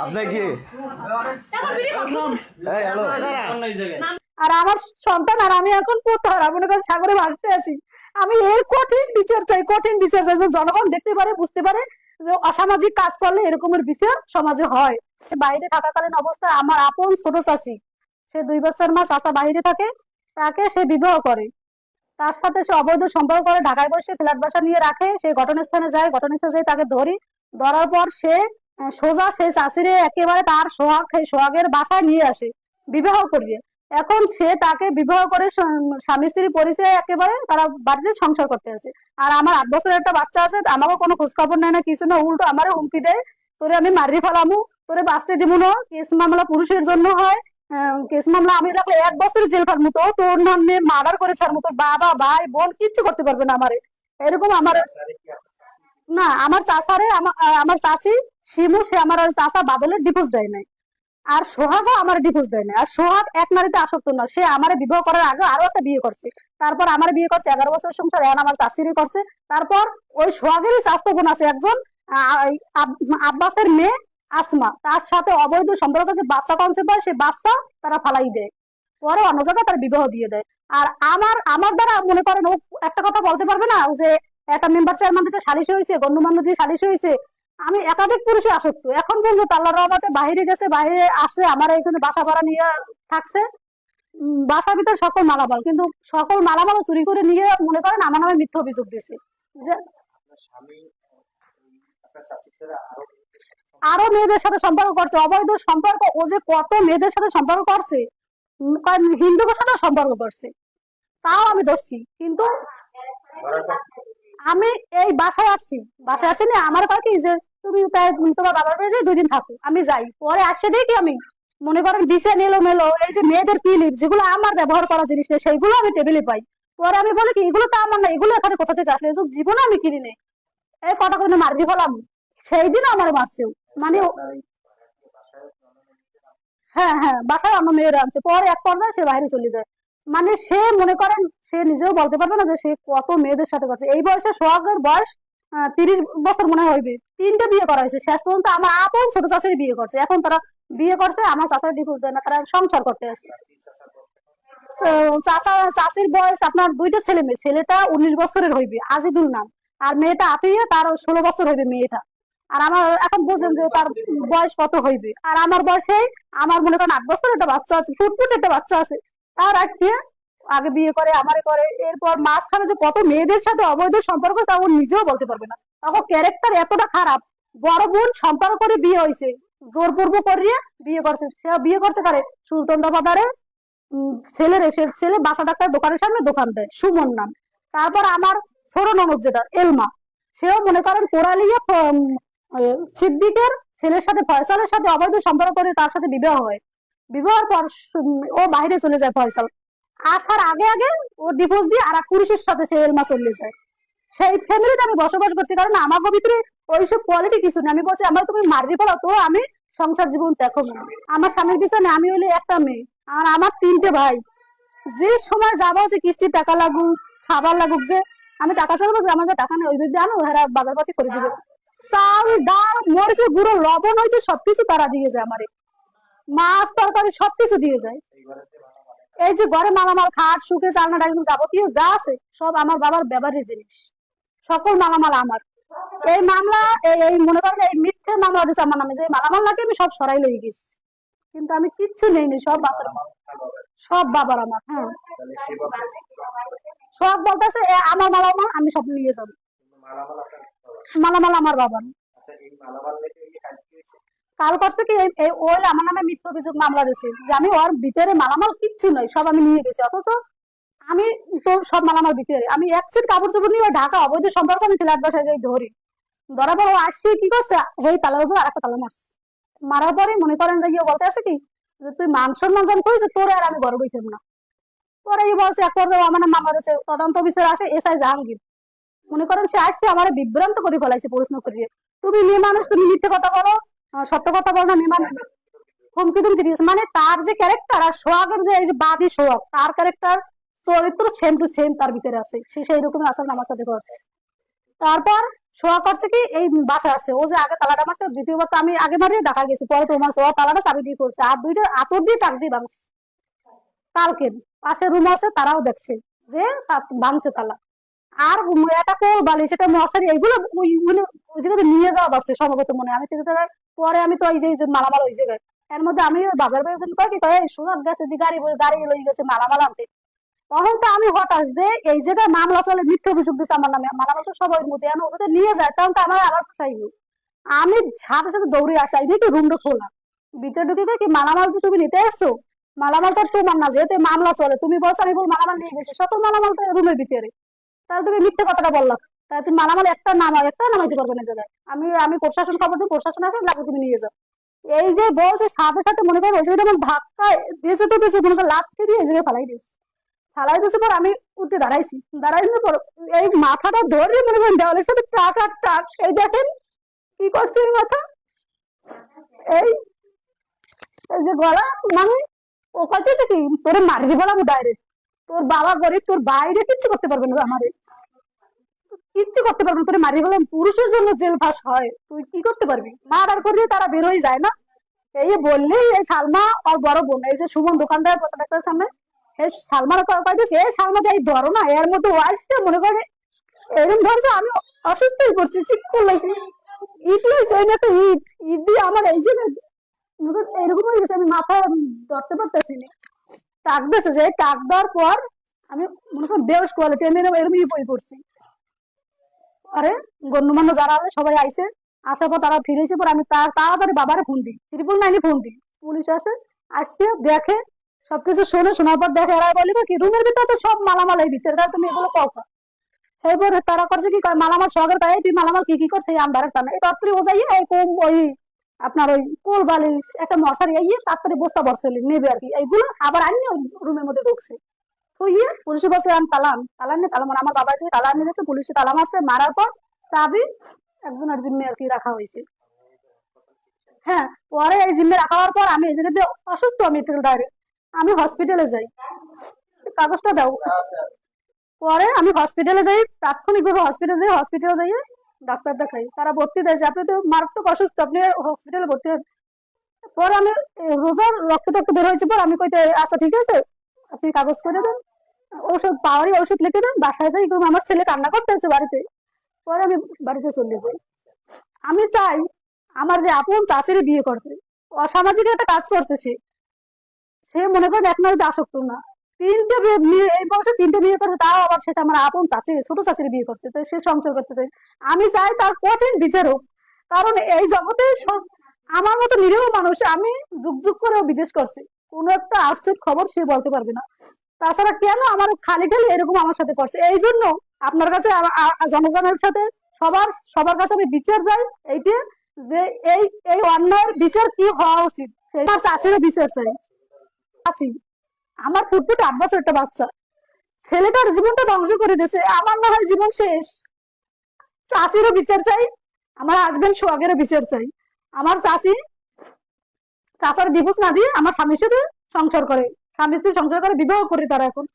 আপনার কি হ্যালো আর আমার সন্তান আর আমি এখন কোথাও মনে করেন সাগরে ভাসতে আছি। আমি এর কঠিন বিচার চাই, কঠিন বিচার চাই, জনগণ দেখতে পারে, বুঝতে পারে যে অসামাজিক কাজ করলে এরকমের বিচার সমাজে হয়। বাইরে থাকাকালীন অবস্থায় আমার আপন ছোট চাচি, সে 2 বছর মা চাচা বাইরে থাকে, তাকে সে বিবাহ করে, তার সাথে সে অবৈধ সম্পর্ক করে, ঢাকায় বসে ফ্ল্যাট বাসা নিয়ে রাখে। সে ঘটনাস্থানে যায়, ঘটনাস্থানে যাই তাকে ধরার পর সে সোজা সেই চাচিরে একেবারে তার সোহাগের বাসায় নিয়ে আসে বিবাহ করিয়ে। এখন সে তাকে বিবাহ করে স্বামী স্ত্রী পরিচয় একেবারে তারা বাড়িতে সংসার করতে আছে। আর আমার 8 বছরের একটা বাচ্চা আছে, আমাকে কোনো খোঁজ খবর নেয় না, কিছু না, উল্টো আমার হুমকি দেয়, তোরে আমি মারি ফেলামু, তোরে বাঁচতে দিব না। কেস মামলা পুরুষের জন্য হয়, কেস মামলা আমি রাখলে 1 বছর জেল খার মতো, তোর নামে মার্ডার করে ছাড় মতো, বাবা ভাই বোন কিচ্ছু করতে পারবে না আমারে। এরকম আমার না, আমার চাচারে আমার চাচি শিমু, সে আমার চাচা বাদলের ডিভোর্স দেয় নাই, আর সোহাগও আমার ডিভোর্স দেয় না। আর সোহাগ এক নারীতে আসক্ত না, সে আমার বিবাহ করার আগে আরো একটা বিয়ে করছে, তারপর আমার বিয়ে করছে, 11 বছর সংসার, এখন আমার চাচিরই করছে। তারপর ওই সোহাগেরই স্বাস্থ্য বোন আছে একজন, আব্বাসের মেয়ে আসমা, তার সাথে অবৈধ সম্পর্ক, যে বাচ্চা কনসেপ্ট হয়, সে বাচ্চা তারা ফালাই দেয়, পরে অন্য জায়গায় তার বিবাহ দিয়ে দেয়। আর আমার দ্বারা মনে করেন ও একটা কথা বলতে পারবে না যে একটা মেম্বার চেয়ারম্যান থেকে সালিশ হয়েছে, গণ্যমান্য দিয়ে সালিশ হয়েছে। আমি একাধিক পুরুষে আসক্ত, এখন পর্যন্ত আল্লাহর রহমতে বাইরে গেছে, বাইরে আসছে, আমার এখানে বাসা ভাড়া নিয়ে থাকছে, বাসার ভিতর সকল মালামাল, কিন্তু সকল মালামাল চুরি করে নিয়ে মনে করেন আমার নামে মিথ্যা অভিযোগ দিয়েছে যে আরো মেয়েদের সাথে সম্পর্ক করছে, অবৈধ সম্পর্ক। ও যে কত মেয়েদের সাথে সম্পর্ক করছে, হিন্দুদের সাথে সম্পর্ক করছে, তাও আমি ধরছি। কিন্তু আমি এই বাসায় আসছি না, আমার কয় কি যে তুমি তোমার বাবার বাড়ি যাই 2 দিন থাকো, আমি যাই, পরে আসছে দেখি আমি মনে করেন বিছে মেলো এই যে মেয়েদের ক্লিপ, যেগুলো আমার ব্যবহার করা জিনিস নেই, সেইগুলো আমি টেবিলে পাই। পরে আমি বলি কি এগুলো তো আমার না, এগুলো এখানে কোথা থেকে আসলে, জীবনে আমি কিনি নেই, এই কথা করে মারবি ফেলাম। সেই দিন আমার মারছেও, মানে হ্যাঁ হ্যাঁ, বাসায় অন্য মেয়েরা আনছে, পরে এক পর্যায়ে সে বাইরে চলে যায়। মানে সে মনে করেন সে নিজেও বলতে পারবে না যে সে কত মেয়েদের সাথে করছে। এই বয়সে সোহাগের বয়স 30 বছর মনে হইবে, 3টে বিয়ে করা হয়েছে। শেষ পর্যন্ত আমার আপন ছোট চাষের বিয়ে করছে, এখন তারা বিয়ে করছে, আমার চাচার ডিভোর্স দেয় না, তারা সংসার করতে আছে। চাষির বয়স আপনার 2টা ছেলে মেয়ে, ছেলেটা 19 বছরের হইবে, আজিদুল নাম, আর মেয়েটা আপিয়া, তার 16 বছর হইবে মেয়েটা। আর আমার এখন বুঝেন যে তার বয়স কত হইবে, আর আমার বয়সে আমার মনে করেন 8 বছর একটা বাচ্চা আছে, ফুটফুট একটা বাচ্চা আছে। তার আগে বিয়ে করে আমারে করে, এরপর মাঝখানে যে কত মেয়েদের সাথে অবৈধ সম্পর্ক তা ও নিজেও বলতে পারবে না। তখন ক্যারেক্টার এতটা খারাপ, বড় বোন সম্পর্ক করে বিয়ে হয়েছে, জোরপূর্ব করিয়ে বিয়ে করছে। সে বিয়ে করছে কারে, সুলতান বাজারে ছেলে বাসা ডাক্তার দোকানের সামনে দোকান দেয়, সুমন নাম। তারপর আমার ছোট ননদ যেটা এলমা, সেও মনে করেন কোরালিয়া সিদ্দিকের ছেলের সাথে, ফয়সালের সাথে অবৈধ সম্পর্ক করে তার সাথে বিবাহ হয়। বিবাহের পর ও বাইরে চলে যায়, ফয়সাল আসার আগে আগে ও ডিভোর্স দিয়ে আর এক পুরুষের সাথে সে এলমা চলে যায়। সেই ফ্যামিলিতে আমি বসবাস করছি, কারণ আমার ভিতরে ওইসব কোয়ালিটি কিছু নেই। আমি বলছি আমার তুমি মারি ফেলো, তো আমি সংসার জীবন দেখো না। আমার স্বামীর পিছনে আমি হলে একটা মেয়ে, আর আমার 3টে ভাই। যে সময় যাবো যে কিস্তির টাকা লাগুক, খাবার লাগুক, যে আমি টাকা চাইবো, যে আমার টাকা নেই, ওই বিরুদ্ধে আনো, ওরা বাজারপাতি করে দিবে, চাল ডাল মরিচের গুঁড়ো লবণ হইতে সবকিছু তারা দিয়ে যায়, আমারে মাছ তরকারি সবকিছু দিয়ে যায়। এই যে ঘরে মালামাল, খাট শুকে চালনা একদম যাবতীয় যা আছে সব আমার বাবার ব্যবহারের জিনিস, সকল মালামাল আমার। এই মামলা এই মনে করেন এই মিথ্যে মামলা দিচ্ছে আমার নামে, যে মালামাল নাকি আমি সব সরাই লই গেছি, কিন্তু আমি কিচ্ছু নেইনি, সব বাবার, সব বাবার আমার। হ্যাঁ, সব বলতেছে আমার মালামাল আমি সব নিয়ে যাবো, মালামাল আমার বাবার। কাল করছে কি ওই আমার নামে মিথ্যা অভিযোগ মামলা দিয়েছে, যে আমি ওর ভিতরে মালামাল কিচ্ছু নয়, সব আমি নিয়ে গেছি, অথচ আমি তো সব মালামাল ভিতরে। আমি এক সেট কাপড় চোপড় নিয়ে ঢাকা অবৈধ সম্পর্ক আমি ফ্ল্যাট বাসায় যাই ধরি, ধরার পর ও আসছে কি করছে, এই তালার উপর আরেকটা তালা মারছে, মারার পরে মনে করেন যে ইয়ে বলতে আছে কি যে তুই মান সম্মান করেছে তোরে, আর আমি বড় বইতাম না। পরে এই বলছে এক পর্যায়ে আমার মামলা দিয়েছে, তদন্ত অফিসার আসে এসআই জাহাঙ্গীর, মনে করেন সে আসছে আমার বিভ্রান্ত করে ফেলাইছে প্রশ্ন করিয়ে। তুমি মেয়ে মানুষ, তুমি মিথ্যে কথা বলো, সত্য কথা বলো না, মেয়ে মানুষ হুমকি টুমকি দিয়েছে। মানে তার যে ক্যারেক্টার আর সোহাগের যে এই যে বাদী সোহাগ, তার ক্যারেক্টার চরিত্র সেম টু সেম তার ভিতরে আছে, সে সেই রকম আচরণ আমার সাথে করছে। তারপর সোহাগ করছে কি, এই বাসায় আসছে, ও যে আগে তালাটা মারছে, দ্বিতীয়বার তো আমি আগে মারিয়ে ঢাকা গেছি, পরে তোমার সোহাগ তালাটা চাবি দিয়ে করছে, আর দুইটা আতর দিয়ে চাবি দিয়ে ভাঙছে। কালকে পাশে রুম আছে, তারাও দেখছে যে ভাঙছে তালা। আর একটা কোল বালি, সেটা মশারি, এইগুলো ওই জায়গায় নিয়ে যাওয়া দরছে সম্ভবত মনে হয়। আমি তো জায়গায় পরে আমি তো ওই যে মালামাল ওই জায়গায়, এর মধ্যে আমি বাজার বের করি কি কয় সোনার গেছে যে গাড়ি লই গেছে মালামাল আনতে। তখন তো আমি হঠাৎ যে এই জায়গায় মামলা চলে, মিথ্যে অভিযোগ দিচ্ছে আমার নামে, মালামাল তো সবাই মধ্যে আমি ওদের নিয়ে যায়, তখন তো আমার আবার ফাঁসাইব। আমি সাথে সাথে দৌড়ে আসি, এই দেখি রুমটা খোলা, ভিতরে ঢুকে দেখি মালামাল তো তুমি নিতে আসছো, মালামাল তো তোমার না, যেহেতু মামলা চলে, তুমি বলছো আমি বল মালামাল নিয়ে গেছি, সকল মালামাল তো রুমের ভিতরে, তাহলে তুমি মিথ্যে কথাটা বললা, তাহলে তুমি মালামাল একটা নামাইতে পারবে না জায়গায়। আমি প্রশাসন খবর দিই, প্রশাসন আসে, লাগবে তুমি নিয়ে যাও। এই যে বলছে সাথে সাথে মনে করো ওই জায়গাটা আমার ধাক্কা দিয়েছে, তো দিয়েছে মনে করো লাথি দিয়ে এই জায়গায় ফালাই দিয়েছে পর আমি উঠে দাঁড়াইছি, দাঁড়াইলে পর এই মাথাটা ধরে মনে করেন দেওয়ালের সাথে টাক আর টাক, এই দেখেন কি করছে এই মাথা, এই এই যে গলা, মানে ও কইতেছে কি তোরে মারি বলা ডাইরেক্ট, তোর বাবা গরিব, তোর বাইরে কিচ্ছু করতে পারবে না, আমারে কিচ্ছু করতে পারবে না, তোরে মারি বললাম পুরুষের জন্য জেল ফাঁস হয়, তুই কি করতে পারবি, মার্ডার করলে তারা বের হয়ে যায় না। এই বললেই এই সালমা আর বড় বোন, এই যে সুমন দোকানদার ডাক্তারের সামনে, এই সালমার কইতেছে এই সালমা এই ধরো না, এর মধ্যে আসছে মনে করে এরকম ধরছে, আমি অসুস্থ হয়ে পড়ছি, চিক করলাইছি, ইট লইছে ওই একটা ইট, ইট দিয়ে আমার এই যে এরকম হয়ে গেছে, আমি মাথা ধরতে পারতেছি না। টাক দিয়েছে, যে টাক দেওয়ার পর আমি মনে করি বেশ কোয়ালিটি, আমি এরকম বই পড়ছি। আরে গণ্যমান্য যারা আছে সবাই আইসে, আসার পর তারা ফিরেছে পর আমি তাড়াতাড়ি বাবারে ফোন দিই, 999 ফোন দিই, পুলিশ আসে, আসছে দেখে, সবকিছু শোনার পর দেখে, এরা বলি কি রুমের ভিতরে তো সব মালামাল এই ভিতরে, তাহলে তুমি এগুলো কথা এবার তারা করছে কি মালামাল সহকারে পাই, তুই মালামাল কি করছে আন্ধারে টানা, এই তাড়াতাড়ি ও যাইয়ে এই কম ওই আপনার ওই কোল বালিশ একটা মশারি আইয়ে তাড়াতাড়ি বস্তা বসছে নেবে আর কি, এইগুলো আবার আনি রুমের মধ্যে ঢুকছে। তো পুলিশে বসে আমি তালান নিয়ে তালা, আমার বাবা যে তালা নিয়ে গেছে, পুলিশে তালা মারছে, মারার পর চাবি একজনের জিম্মে আর কি রাখা হয়েছে। হ্যাঁ, পরে এই জিম্মে রাখা হওয়ার পর আমি এই জায়গাতে অসুস্থ, আমি ডাইরেক্ট আমি হসপিটালে যাই, কাগজটা দাও। পরে আমি হসপিটালে যাই, তাৎক্ষণিকভাবে হসপিটালে যাই ডাক্তার দেখাই, তারা ভর্তি দেয় যে আপনি তো মারাত্মক অসুস্থ, আপনি হসপিটালে ভর্তি হন। পরে আমি রোজার রক্ত বের হয়েছে পর আমি কইতে আচ্ছা ঠিক আছে আপনি কাগজ করে দেন, ওষুধ পাওয়ারই ওষুধ লিখে দেন, বাসায় যাই, আমার ছেলে কান্না করতেছে বাড়িতে। পরে আমি বাড়িতে চলে যাই। আমি চাই আমার যে আপন চাচির বিয়ে করছে, অসামাজিক একটা কাজ করছে, সে মনে করেন এক নারীতে আসক্ত না, এই বয়সে 3টে বিয়ে করছে, তাও আবার শেষ আমার আপন চাচি ছোট চাচির বিয়ে করছে, তো সে সংসার করতে চাই। আমি চাই তার কঠিন বিচার হোক, কারণ এই জগতে আমার মতো নিরীহ মানুষ, আমি যুগ যুগ করে বিদেশ করছি, কোন একটা আউটসাইড খবর সে বলতে পারবে না। তাছাড়া কেন আমার খালি এরকম আমার সাথে করছে, এই জন্য আপনার কাছে জনগণের সাথে সবার কাছে আমি বিচার চাই, এইটা যে এই এই অন্যায়ের বিচার কি হওয়া উচিত, সেটা চাষিরও বিচার চাই। আছি আমার ফুটফুট 8 বছর একটা বাচ্চা, ছেলেটার জীবনটা ধ্বংস করে দিয়েছে, আমার না হয় জীবন শেষ। চাষিরও বিচার চাই, আমার হাজবেন্ড সোহাগেরও বিচার চাই। আমার চাচার ডিভোর্স না দিয়ে আমার স্বামীর সাথে সংসার করে, স্বামী স্ত্রী সংসার করে, বিবাহ করে তারা এখন।